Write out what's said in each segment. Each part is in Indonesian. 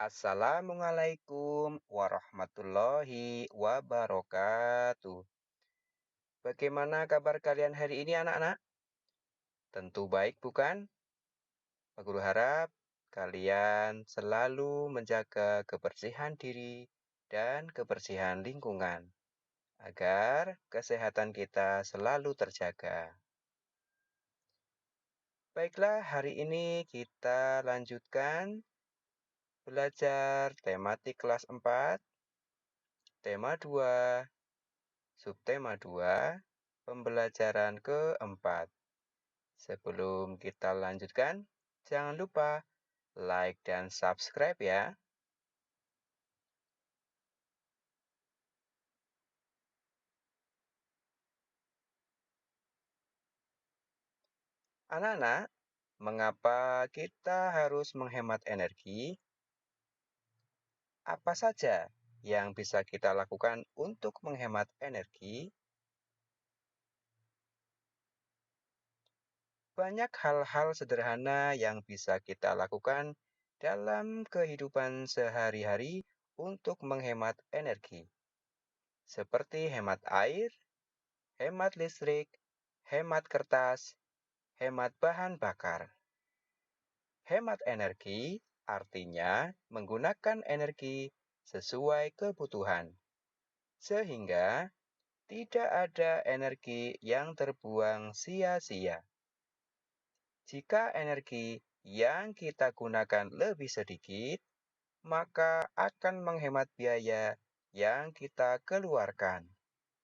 Assalamualaikum warahmatullahi wabarakatuh. Bagaimana kabar kalian hari ini, anak-anak? Tentu baik, bukan? Aku harap kalian selalu menjaga kebersihan diri dan kebersihan lingkungan agar kesehatan kita selalu terjaga. Baiklah, hari ini kita lanjutkan belajar tematik kelas 4, tema 2. Subtema 2, pembelajaran keempat. Sebelum kita lanjutkan, jangan lupa like dan subscribe ya. Anak-anak, mengapa kita harus menghemat energi? Apa saja yang bisa kita lakukan untuk menghemat energi? Banyak hal-hal sederhana yang bisa kita lakukan dalam kehidupan sehari-hari untuk menghemat energi, seperti hemat air, hemat listrik, hemat kertas, hemat bahan bakar. Hemat energi artinya menggunakan energi sesuai kebutuhan, sehingga tidak ada energi yang terbuang sia-sia. Jika energi yang kita gunakan lebih sedikit, maka akan menghemat biaya yang kita keluarkan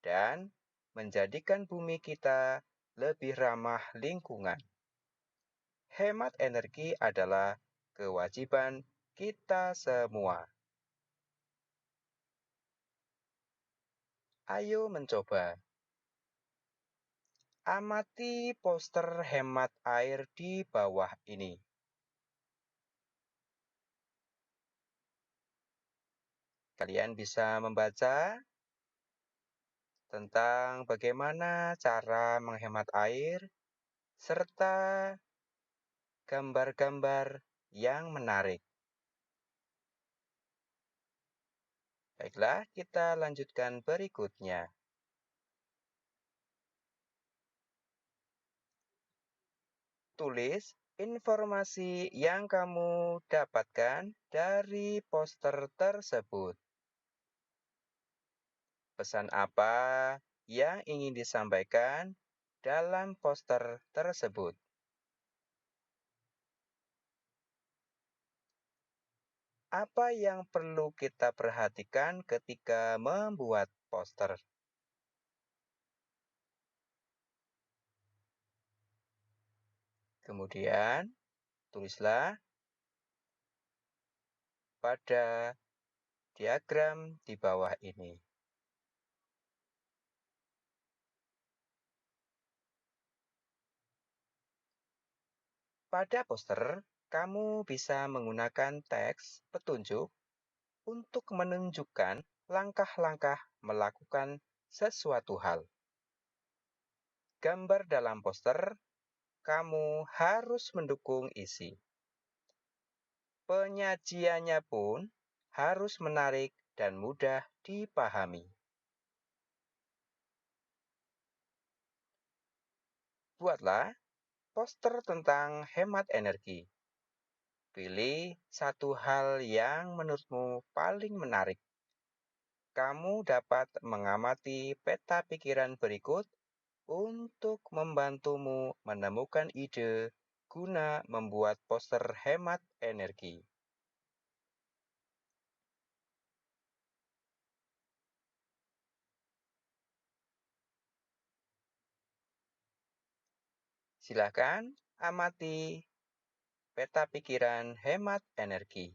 dan menjadikan bumi kita lebih ramah lingkungan. Hemat energi adalah kewajiban kita semua. Ayo mencoba. Amati poster hemat air di bawah ini. Kalian bisa membaca tentang bagaimana cara menghemat air serta gambar-gambar yang menarik. Baiklah, kita lanjutkan berikutnya. Tulis informasi yang kamu dapatkan dari poster tersebut. Pesan apa yang ingin disampaikan dalam poster tersebut? Apa yang perlu kita perhatikan ketika membuat poster? Kemudian, tulislah pada diagram di bawah ini. Pada poster, kamu bisa menggunakan teks petunjuk untuk menunjukkan langkah-langkah melakukan sesuatu hal. Gambar dalam poster, kamu harus mendukung isi. Penyajiannya pun harus menarik dan mudah dipahami. Buatlah poster tentang hemat energi. Pilih satu hal yang menurutmu paling menarik. Kamu dapat mengamati peta pikiran berikut untuk membantumu menemukan ide guna membuat poster hemat energi. Silakan amati peta pikiran hemat energi.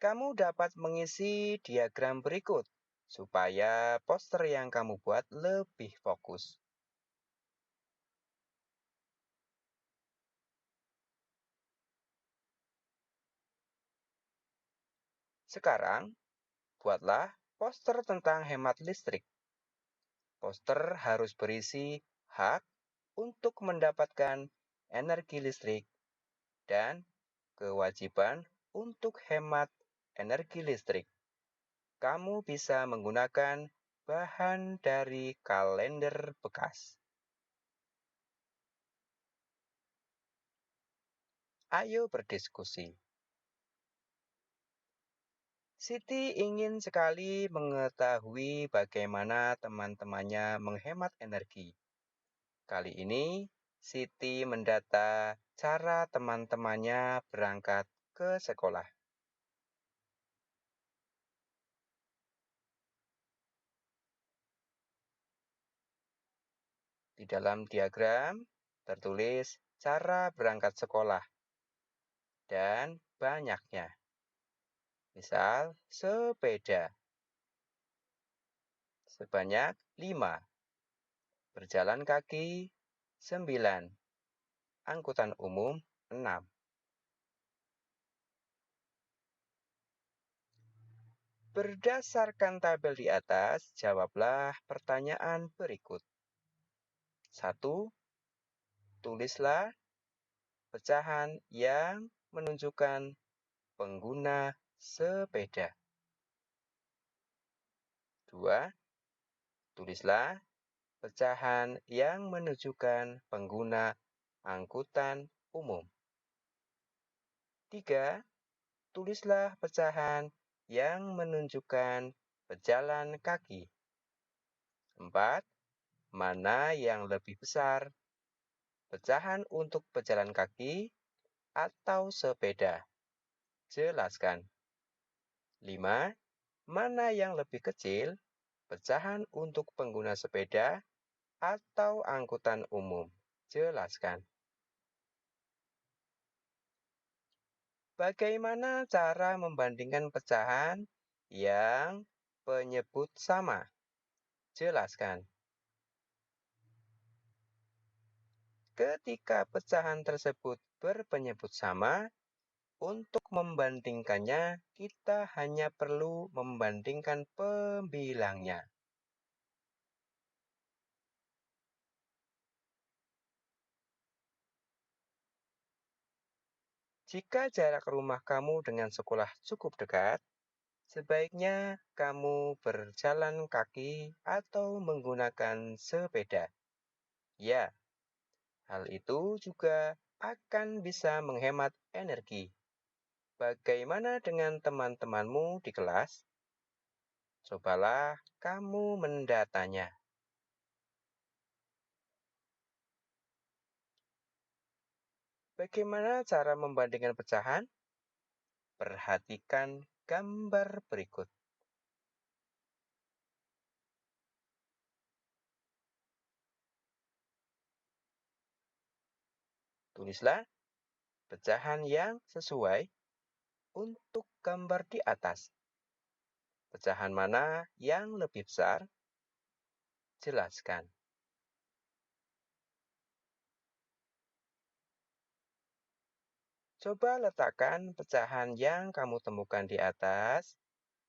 Kamu dapat mengisi diagram berikut supaya poster yang kamu buat lebih fokus. Sekarang, buatlah poster tentang hemat listrik. Poster harus berisi hak untuk mendapatkan energi listrik dan kewajiban untuk hemat energi listrik. Kamu bisa menggunakan bahan dari kalender bekas. Ayo berdiskusi. Siti ingin sekali mengetahui bagaimana teman-temannya menghemat energi. Kali ini, Siti mendata cara teman-temannya berangkat ke sekolah. Di dalam diagram tertulis cara berangkat sekolah dan banyaknya. Misal, sepeda sebanyak 5, berjalan kaki 9, angkutan umum 6. Berdasarkan tabel di atas, jawablah pertanyaan berikut. 1. Tulislah pecahan yang menunjukkan pengguna sepeda. 2. Tulislah pecahan yang menunjukkan pengguna angkutan umum. 3. Tulislah pecahan yang menunjukkan pejalan kaki. 4. Mana yang lebih besar? Pecahan untuk pejalan kaki atau sepeda? Jelaskan. 5. Mana yang lebih kecil? Pecahan untuk pengguna sepeda atau angkutan umum? Jelaskan. Bagaimana cara membandingkan pecahan yang penyebut sama? Jelaskan. Ketika pecahan tersebut berpenyebut sama, untuk membandingkannya, kita hanya perlu membandingkan pembilangnya. Jika jarak rumah kamu dengan sekolah cukup dekat, sebaiknya kamu berjalan kaki atau menggunakan sepeda. Ya, hal itu juga akan bisa menghemat energi. Bagaimana dengan teman-temanmu di kelas? Cobalah kamu mendatanya. Bagaimana cara membandingkan pecahan? Perhatikan gambar berikut. Tulislah pecahan yang sesuai untuk gambar di atas. Pecahan mana yang lebih besar? Jelaskan. Coba letakkan pecahan yang kamu temukan di atas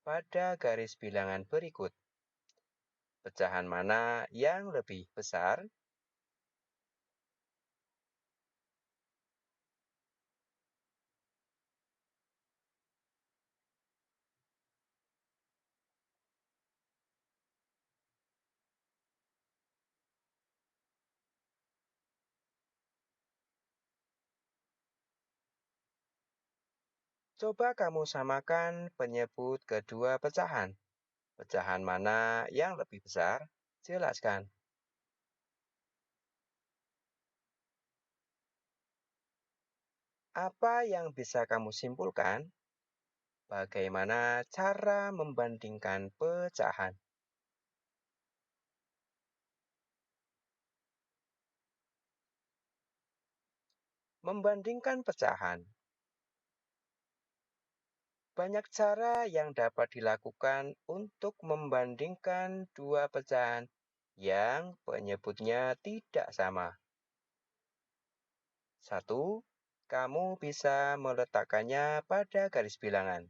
pada garis bilangan berikut. Pecahan mana yang lebih besar? Coba kamu samakan penyebut kedua pecahan. Pecahan mana yang lebih besar? Jelaskan. Apa yang bisa kamu simpulkan? Bagaimana cara membandingkan pecahan? Membandingkan pecahan. Banyak cara yang dapat dilakukan untuk membandingkan dua pecahan yang penyebutnya tidak sama. 1. Kamu bisa meletakkannya pada garis bilangan.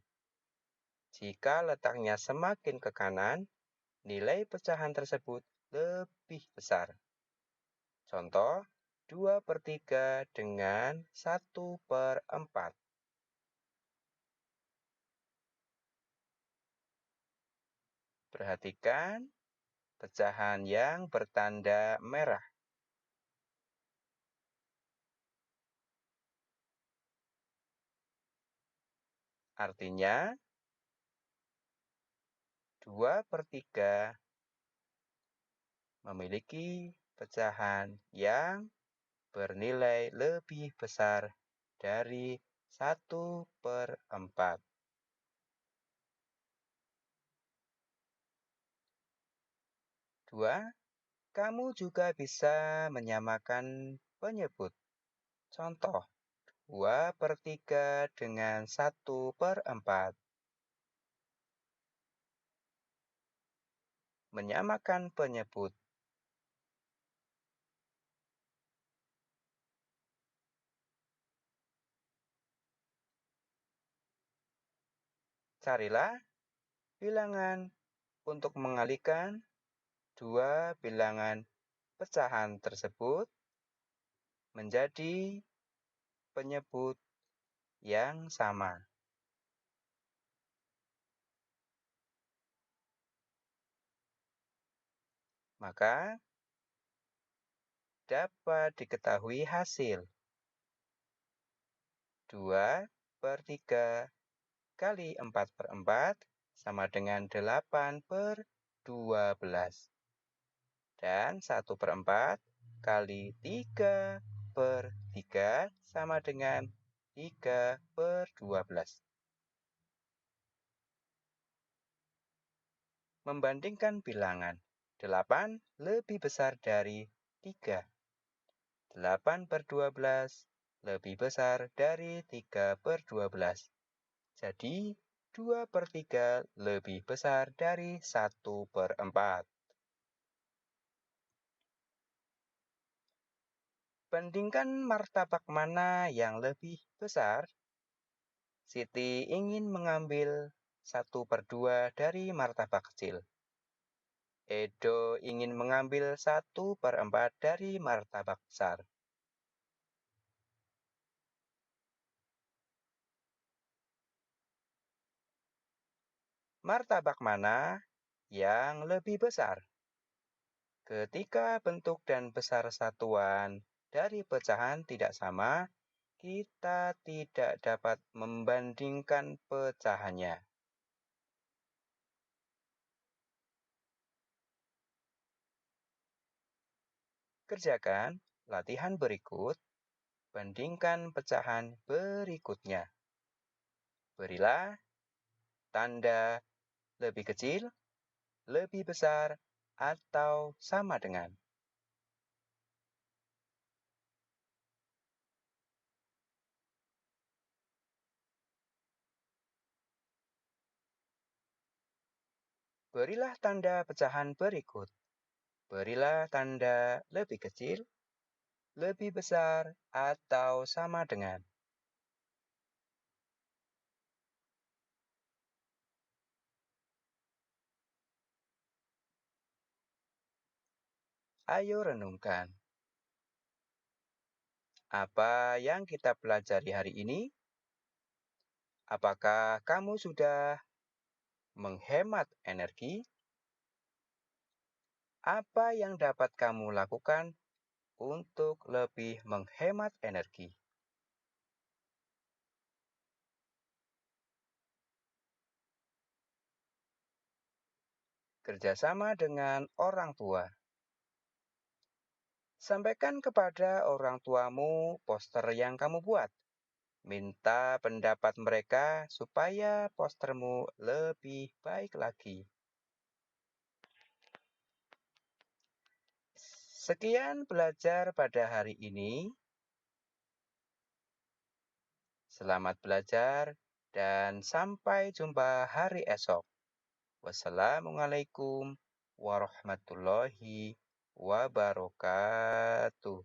Jika letaknya semakin ke kanan, nilai pecahan tersebut lebih besar. Contoh, 2/3 dengan 1/4. Perhatikan pecahan yang bertanda merah. Artinya, 2/3 memiliki pecahan yang bernilai lebih besar dari 1/4. 2. Kamu juga bisa menyamakan penyebut. Contoh, 2/3 dengan 1/4. Menyamakan penyebut. Carilah bilangan untuk mengalihkan dua bilangan pecahan tersebut menjadi penyebut yang sama. Maka dapat diketahui hasil. 2/3 kali 4/4 sama dengan 8/12. Dan 1/4 kali 3/3 sama dengan 3/12. Membandingkan bilangan, 8 lebih besar dari 3. 8/12 lebih besar dari 3/12. Jadi, 2/3 lebih besar dari 1/4. Bandingkan martabak mana yang lebih besar. Siti ingin mengambil 1/2 dari martabak kecil. Edo ingin mengambil 1/4 dari martabak besar. Martabak mana yang lebih besar? Ketika bentuk dan besar satuan dari pecahan tidak sama, kita tidak dapat membandingkan pecahannya. Kerjakan latihan berikut, bandingkan pecahan berikutnya. Berilah tanda lebih kecil, lebih besar, atau sama dengan. Berilah tanda pecahan berikut. Berilah tanda lebih kecil, lebih besar, atau sama dengan. Ayo renungkan. Apa yang kita pelajari hari ini? Apakah kamu sudah menghemat energi? Apa yang dapat kamu lakukan untuk lebih menghemat energi? Kerjasama dengan orang tua. Sampaikan kepada orang tuamu poster yang kamu buat. Minta pendapat mereka supaya postermu lebih baik lagi. Sekian belajar pada hari ini. Selamat belajar dan sampai jumpa hari esok. Wassalamualaikum warahmatullahi wabarakatuh.